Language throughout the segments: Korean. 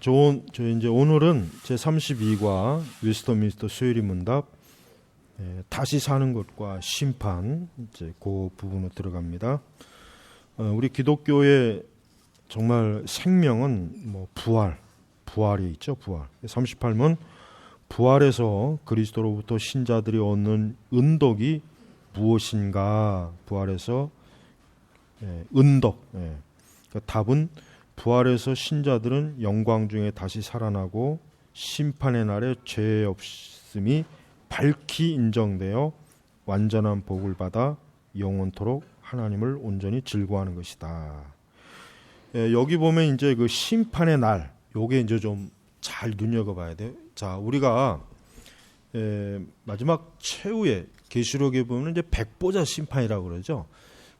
저 이제 오늘은 제 32과 웨스터민스터 수요일 문답 다시 사는 것과 심판 이제 그 부분으로 들어갑니다. 우리 기독교의 정말 생명은 뭐 부활이 있죠. 부활. 38문 부활에서 그리스도로부터 신자들이 얻는 은덕이 무엇인가? 부활에서 은덕. 그러니까 답은 부활에서 신자들은 영광 중에 다시 살아나고 심판의 날에 죄 없음이 밝히 인정되어 완전한 복을 받아 영원토록 하나님을 온전히 즐거워하는 것이다. 여기 보면 이제 그 심판의 날, 요게 이제 좀 잘 눈여겨봐야 돼요. 자, 우리가 마지막 최후의 계시록에 보면 이제 백보자 심판이라고 그러죠.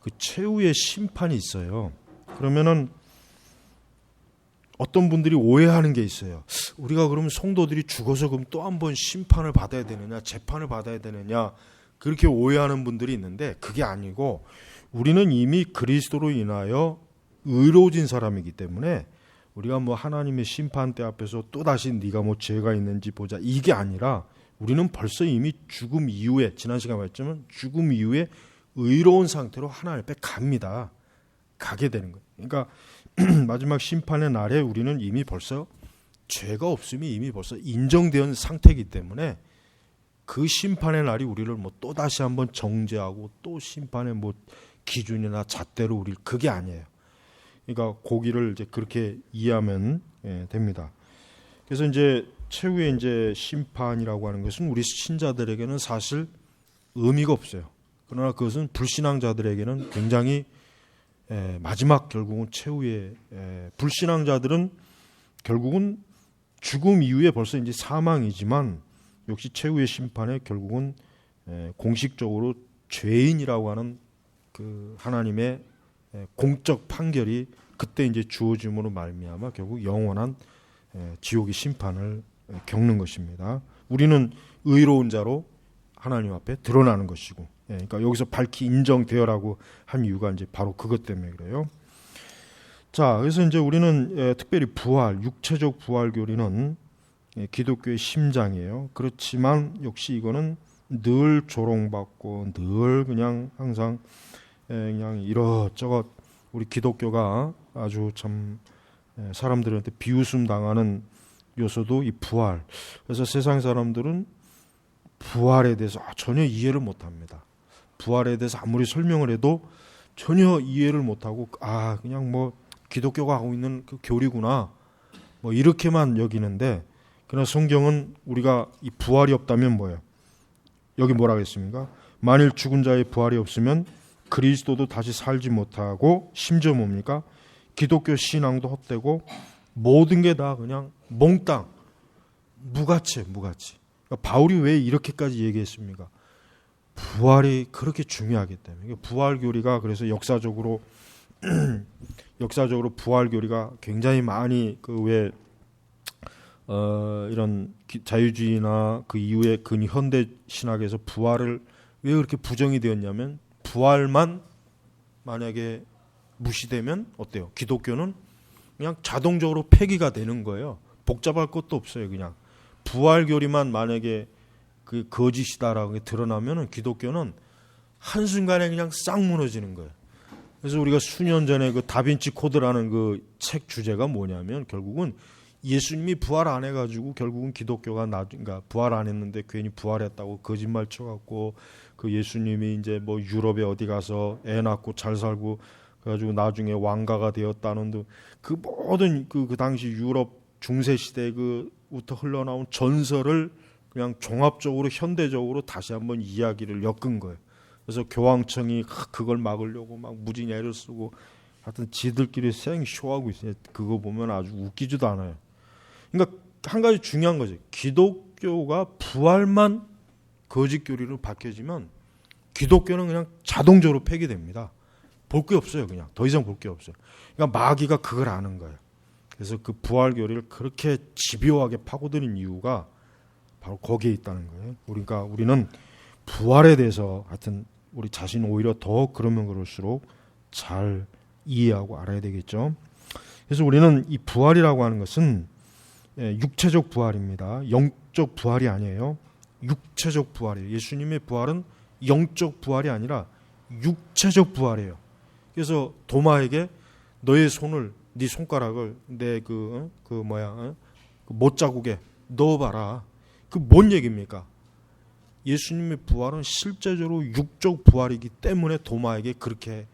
그 최후의 심판이 있어요. 그러면은 어떤 분들이 오해하는 게 있어요. 우리가 그러면 성도들이 죽어서 그럼 또 한 번 심판을 받아야 되느냐, 재판을 받아야 되느냐, 그렇게 오해하는 분들이 있는데 그게 아니고 우리는 이미 그리스도로 인하여 의로워진 사람이기 때문에 우리가 뭐 하나님의 심판대 앞에서 또 다시 네가 뭐 죄가 있는지 보자 이게 아니라 우리는 벌써 이미 죽음 이후에 지난 시간에 말했지만 죽음 이후에 의로운 상태로 하나님 앞에 가게 되는 거예요. 그러니까 마지막 심판의 날에 우리는 이미 벌써 죄가 없음이 이미 벌써 인정된 상태이기 때문에 그 심판의 날이 우리를 뭐 또 다시 한번 정죄하고 또 심판의 뭐 기준이나 잣대로 우리를 그게 아니에요. 그러니까 고기를 이제 그렇게 이해하면 됩니다. 그래서 이제 최후의 이제 심판이라고 하는 것은 우리 신자들에게는 사실 의미가 없어요. 그러나 그것은 불신앙자들에게는 굉장히 마지막 결국은 최후의 불신앙자들은 결국은 죽음 이후에 벌써 이제 사망이지만 역시 최후의 심판에 결국은 공식적으로 죄인이라고 하는 그 하나님의 공적 판결이 그때 이제 주어짐으로 말미암아 결국 영원한 지옥의 심판을 겪는 것입니다. 우리는 의로운 자로 하나님 앞에 드러나는 것이고, 그러니까 여기서 밝히 인정되어라고 한 이유가 이제 바로 그것 때문에 그래요. 자, 그래서 이제 우리는 특별히 부활, 육체적 부활 교리는 기독교의 심장이에요. 그렇지만 역시 이거는 늘 조롱받고 늘 그냥 항상 그냥 이것저것 우리 기독교가 아주 참 사람들한테 비웃음 당하는 요소도 이 부활. 그래서 세상 사람들은 부활에 대해서 전혀 이해를 못합니다. 부활에 대해서 아무리 설명을 해도 전혀 이해를 못하고 그냥 뭐 기독교가 하고 있는 그 교리구나 뭐 이렇게만 여기는데, 그러나 성경은 우리가 이 부활이 없다면 뭐예요? 여기 뭐라고 했습니까? 만일 죽은 자의 부활이 없으면 그리스도도 다시 살지 못하고, 심지어 뭡니까? 기독교 신앙도 헛되고 모든 게 다 그냥 몽땅 무가치. 그러니까 바울이 왜 이렇게까지 얘기했습니까? 부활이 그렇게 중요하기 때문에. 부활 교리가 그래서 역사적으로 부활 교리가 굉장히 많이 이런 자유주의나 그 이후에 근현대 신학에서 부활을 왜 그렇게 부정이 되었냐면, 부활만 만약에 무시되면 어때요? 기독교는 그냥 자동적으로 폐기가 되는 거예요. 복잡할 것도 없어요. 그냥 부활 교리만 만약에 그 거짓이다라고 게 드러나면은 기독교는 한순간에 그냥 싹 무너지는 거예요. 그래서 우리가 수년 전에 그 다빈치 코드라는 그 책 주제가 뭐냐면 결국은 예수님이 부활 안 해가지고 결국은 기독교가 그러니까 부활 안 했는데 괜히 부활했다고 거짓말 쳐갖고 그 예수님이 이제 뭐 유럽에 어디 가서 애 낳고 잘 살고 그래가지고 나중에 왕가가 되었다는 그 모든 그 당시 유럽 중세 시대 그부터 흘러나온 전설을 그냥 종합적으로 현대적으로 다시 한번 이야기를 엮은 거예요. 그래서 교황청이 그걸 막으려고 막 무진 애를 쓰고 하여튼 지들끼리 생쇼하고 있어요. 그거 보면 아주 웃기지도 않아요. 그러니까 한 가지 중요한 거죠. 기독교가 부활만 거짓 교리로 바뀌어지면 기독교는 그냥 자동적으로 폐기됩니다. 볼 게 없어요. 그냥 더 이상 볼 게 없어요. 그러니까 마귀가 그걸 아는 거예요. 그래서 그 부활 교리를 그렇게 집요하게 파고드는 이유가 바로 거기에 있다는 거예요. 그러니까 우리는 부활에 대해서 하여튼 우리 자신 오히려 더 그러면 그럴수록 잘 이해하고 알아야 되겠죠. 그래서 우리는 이 부활이라고 하는 것은 육체적 부활입니다. 영적 부활이 아니에요. 육체적 부활이에요. 예수님의 부활은 영적 부활이 아니라 육체적 부활이에요. 그래서 도마에게 너의 손을, 네 손가락을 내 그 못자국에 넣어봐라. 그 뭔 얘기입니까? 예수님의 부활은 실제적으로 육적 부활이기 때문에 도마에게 그렇게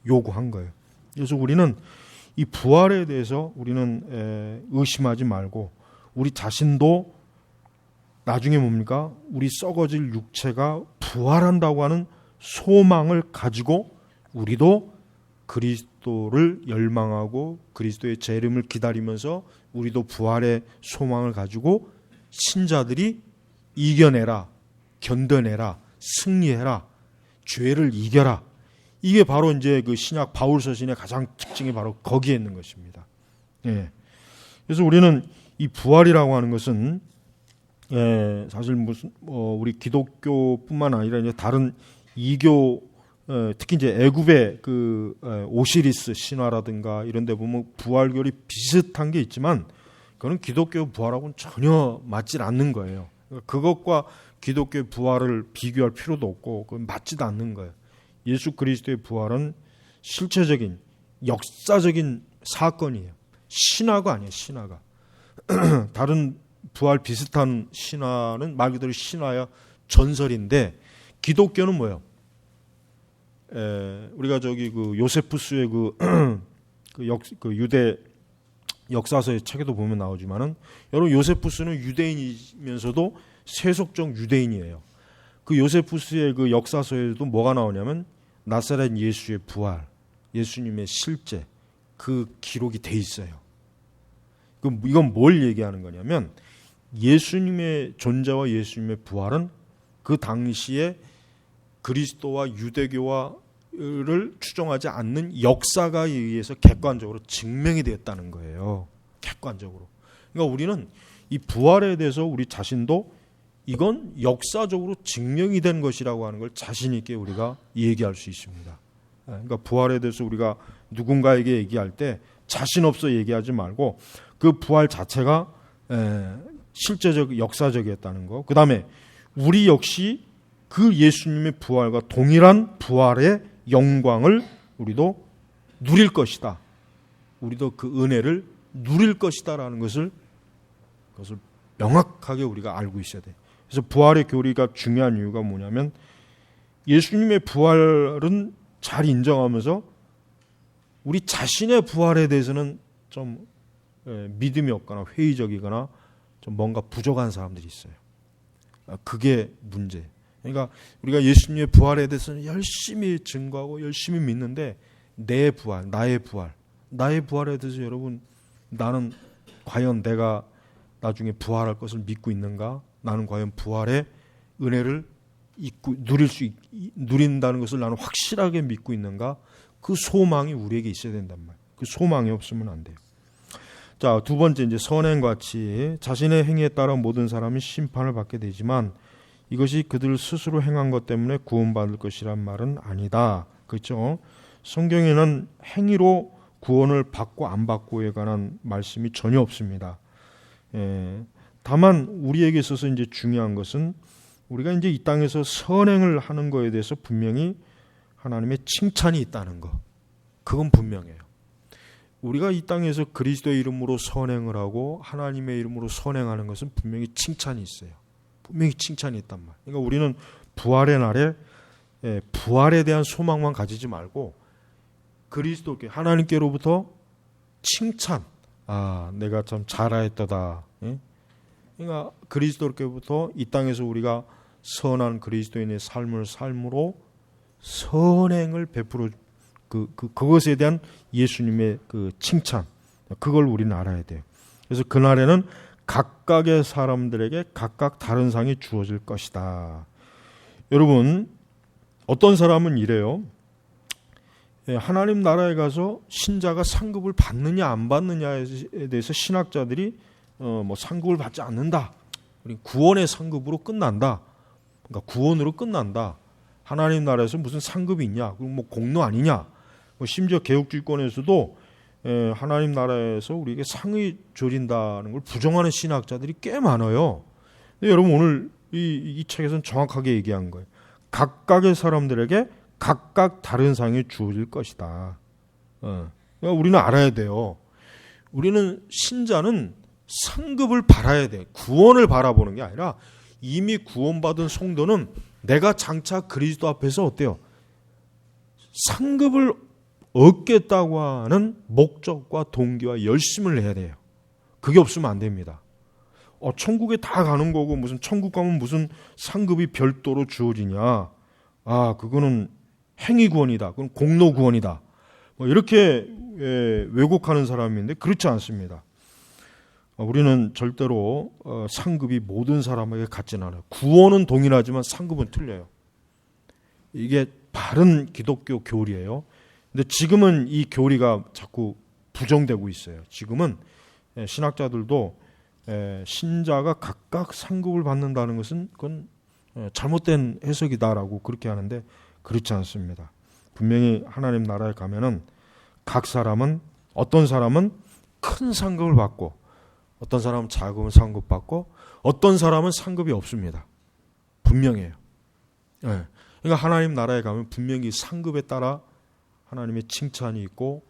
요구한 거예요. 그래서 우리는 이 부활에 대해서 우리는 의심하지 말고 우리 자신도 나중에 뭡니까? 우리 썩어질 육체가 부활한다고 하는 소망을 가지고 우리도 그리스도를 열망하고 그리스도의 재림을 기다리면서 우리도 부활의 소망을 가지고 신자들이 이겨내라, 견뎌내라, 승리해라, 죄를 이겨라. 이게 바로 이제 그 신약 바울 서신의 가장 특징이 바로 거기에 있는 것입니다. 예. 그래서 우리는 이 부활이라고 하는 것은 사실 무슨 우리 기독교뿐만 아니라 이제 다른 이교 특히 이제 애굽의 그 오시리스 신화라든가 이런 데 보면 부활결이 비슷한 게 있지만 그거는 기독교 부활하고는 전혀 맞질 않는 거예요. 그것과 기독교의 부활을 비교할 필요도 없고 그건 맞지도 않는 거예요. 예수 그리스도의 부활은 실체적인 역사적인 사건이에요. 신화가 아니에요. 신화가. 다른 부활 비슷한 신화는 말 그대로 신화야 전설인데 기독교는 뭐예요? 우리가 저기 그 요세푸스의 그 유대 역사서의 책에도 보면 나오지만은 여러분 요세푸스는 유대인이면서도 세속적 유대인이에요. 그 요세푸스의 그 역사서에도 뭐가 나오냐면 나사렛 예수의 부활, 예수님의 실제 그 기록이 돼 있어요. 이건 뭘 얘기하는 거냐면 예수님의 존재와 예수님의 부활은 그 당시에 그리스도와 유대교와를 추정하지 않는 역사가에 의해서 객관적으로 증명이 되었다는 거예요. 객관적으로. 그러니까 우리는 이 부활에 대해서 우리 자신도 이건 역사적으로 증명이 된 것이라고 하는 걸 자신 있게 우리가 얘기할 수 있습니다. 그러니까 부활에 대해서 우리가 누군가에게 얘기할 때 자신 없어 얘기하지 말고 그 부활 자체가 실제적 역사적이었다는 거. 그다음에 우리 역시 그 예수님의 부활과 동일한 부활의 영광을 우리도 누릴 것이다. 우리도 그 은혜를 누릴 것이다라는 것을 명확하게 우리가 알고 있어야 돼. 그래서 부활의 교리가 중요한 이유가 뭐냐면 예수님의 부활은 잘 인정하면서 우리 자신의 부활에 대해서는 좀 믿음이 없거나 회의적이거나 좀 뭔가 부족한 사람들이 있어요. 그게 문제예요. 그러니까 우리가 예수님의 부활에 대해서는 열심히 증거하고 열심히 믿는데 내 부활, 나의 부활에 대해서 여러분 나는 과연 내가 나중에 부활할 것을 믿고 있는가? 나는 과연 부활의 은혜를 누린다는 것을 나는 확실하게 믿고 있는가? 그 소망이 우리에게 있어야 된단 말이에요. 그 소망이 없으면 안 돼요. 자, 두 번째 이제 선행같이 자신의 행위에 따라 모든 사람이 심판을 받게 되지만 이것이 그들 스스로 행한 것 때문에 구원받을 것이란 말은 아니다. 그렇죠? 성경에는 행위로 구원을 받고 안 받고에 관한 말씀이 전혀 없습니다. 다만 우리에게 있어서 이제 중요한 것은 우리가 이제 이 땅에서 선행을 하는 거에 대해서 분명히 하나님의 칭찬이 있다는 거. 그건 분명해요. 우리가 이 땅에서 그리스도의 이름으로 선행을 하고 하나님의 이름으로 선행하는 것은 분명히 칭찬이 있어요. 분명히 칭찬이 있단 말이에요. 그러니까 우리는 부활의 날에 부활에 대한 소망만 가지지 말고 그리스도께 하나님께로부터 칭찬. 내가 참 잘하였다. 그러니까 그리스도께부터 이 땅에서 우리가 선한 그리스도인의 삶으로 선행을 베풀어 그것에 대한 예수님의 그 칭찬, 그걸 우리는 알아야 돼요. 그래서 그날에는 각각의 사람들에게 각각 다른 상이 주어질 것이다. 여러분, 어떤 사람은 이래요. 하나님 나라에 가서 신자가 상급을 받느냐 안 받느냐에 대해서 신학자들이 상급을 받지 않는다. 구원의 상급으로 끝난다. 그러니까 구원으로 끝난다. 하나님 나라에서 무슨 상급이 있냐? 그럼 공로 아니냐? 심지어 개혁주의권에서도 하나님 나라에서 우리에게 상이 줘진다는 걸 부정하는 신학자들이 꽤 많아요. 근데 여러분 오늘 이 책에서는 정확하게 얘기한 거예요. 각각의 사람들에게 각각 다른 상이 주어질 것이다. 그러니까 우리는 알아야 돼요. 우리는 신자는 상급을 바라야 돼. 구원을 바라보는 게 아니라 이미 구원받은 성도는 내가 장차 그리스도 앞에서 어때요? 상급을 얻겠다고 하는 목적과 동기와 열심을 해야 돼요. 그게 없으면 안 됩니다. 천국에 다 가는 거고 무슨 천국 가면 무슨 상급이 별도로 주어지냐? 그거는 행위 구원이다. 그건 공로 구원이다. 이렇게 왜곡하는 사람인데 그렇지 않습니다. 우리는 절대로 상급이 모든 사람에게 같지는 않아요. 구원은 동일하지만 상급은 틀려요. 이게 바른 기독교 교리예요. 근데 지금은 이 교리가 자꾸 부정되고 있어요. 지금은 신학자들도 신자가 각각 상급을 받는다는 것은 그건 잘못된 해석이다라고 그렇게 하는데 그렇지 않습니다. 분명히 하나님 나라에 가면은 각 사람은 어떤 사람은 큰 상급을 받고 어떤 사람은 작은 상급 받고 어떤 사람은 상급이 없습니다. 분명해요. 그러니까 하나님 나라에 가면 분명히 상급에 따라 하나님의 칭찬이 있고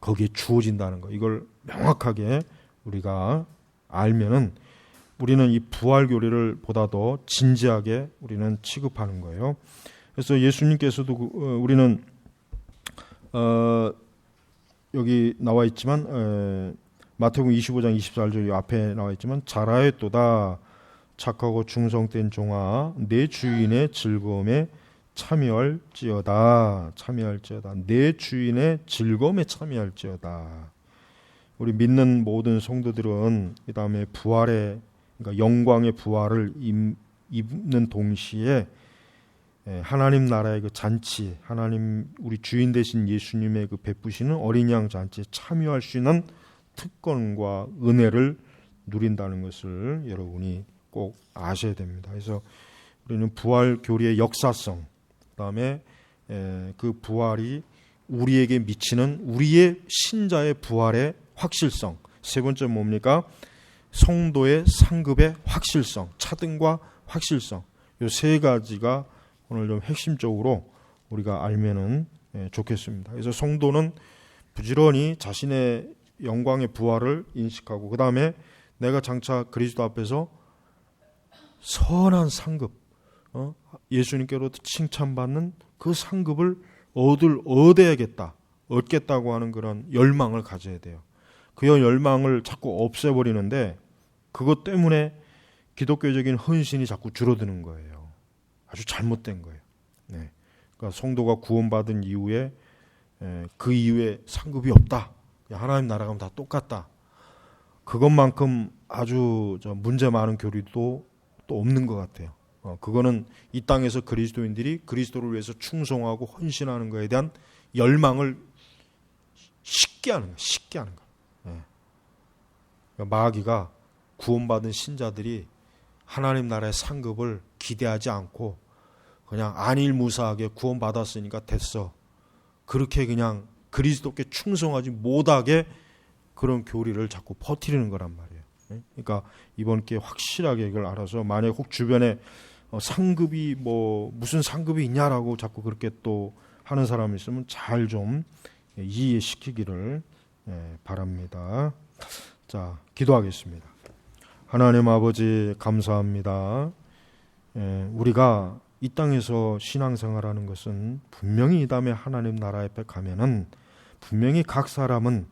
거기에 주어진다는 거. 이걸 명확하게 우리가 알면은 우리는 이 부활 교리를 보다 더 진지하게 우리는 취급하는 거예요. 그래서 예수님께서도 우리는 여기 나와 있지만 마태복음 25장 24절 앞에 나와 있지만 잘하였도다 착하고 충성된 종아 내 주인의 즐거움에 참여할지어다. 내 주인의 즐거움에 참여할지어다. 우리 믿는 모든 성도들은 이 다음에 부활의 그러니까 영광의 부활을 입는 동시에 하나님 나라의 그 잔치, 하나님 우리 주인 되신 예수님의 그 베푸시는 어린 양 잔치에 참여할 수 있는 특권과 은혜를 누린다는 것을 여러분이 꼭 아셔야 됩니다. 그래서 우리는 부활 교리의 역사성, 그다음에 그 부활이 우리에게 미치는 우리의 신자의 부활의 확실성. 세 번째 뭡니까? 성도의 상급의 확실성, 차등과 확실성. 이 세 가지가 오늘 좀 핵심적으로 우리가 알면은 좋겠습니다. 그래서 성도는 부지런히 자신의 영광의 부활을 인식하고 그 다음에 내가 장차 그리스도 앞에서 선한 상급, 예수님께로부터 칭찬받는 그 상급을 얻겠다고 하는 그런 열망을 가져야 돼요. 그 열망을 자꾸 없애버리는데 그것 때문에 기독교적인 헌신이 자꾸 줄어드는 거예요. 아주 잘못된 거예요. 그러니까 성도가 구원받은 이후에 그 이후에 상급이 없다. 하나님 나라 가면 다 똑같다. 그것만큼 아주 문제 많은 교리도 또 없는 것 같아요. 그거는 이 땅에서 그리스도인들이 그리스도를 위해서 충성하고 헌신하는 것에 대한 열망을 쉽게 하는 거예요. 마귀가 구원받은 신자들이 하나님 나라의 상급을 기대하지 않고 그냥 안일무사하게 구원받았으니까 됐어. 그렇게 그냥 그리스도께 충성하지 못하게 그런 교리를 자꾸 퍼뜨리는 거란 말이에요. 그러니까 이번 기회에 확실하게 이걸 알아서 만약 혹 주변에 상급이 무슨 상급이 있냐라고 자꾸 그렇게 또 하는 사람이 있으면 잘 좀 이해시키기를 바랍니다. 자, 기도하겠습니다. 하나님 아버지 감사합니다. 우리가 이 땅에서 신앙생활하는 것은 분명히 이 다음에 하나님 나라 앞에 가면은 분명히 각 사람은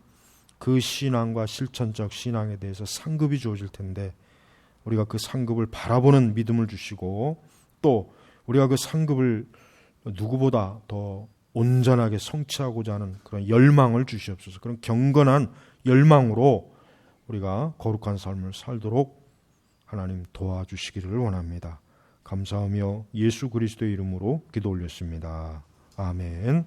그 신앙과 실천적 신앙에 대해서 상급이 주어질 텐데 우리가 그 상급을 바라보는 믿음을 주시고 또 우리가 그 상급을 누구보다 더 온전하게 성취하고자 하는 그런 열망을 주시옵소서. 그런 경건한 열망으로 우리가 거룩한 삶을 살도록 하나님 도와주시기를 원합니다. 감사하며 예수 그리스도의 이름으로 기도 올렸습니다. 아멘.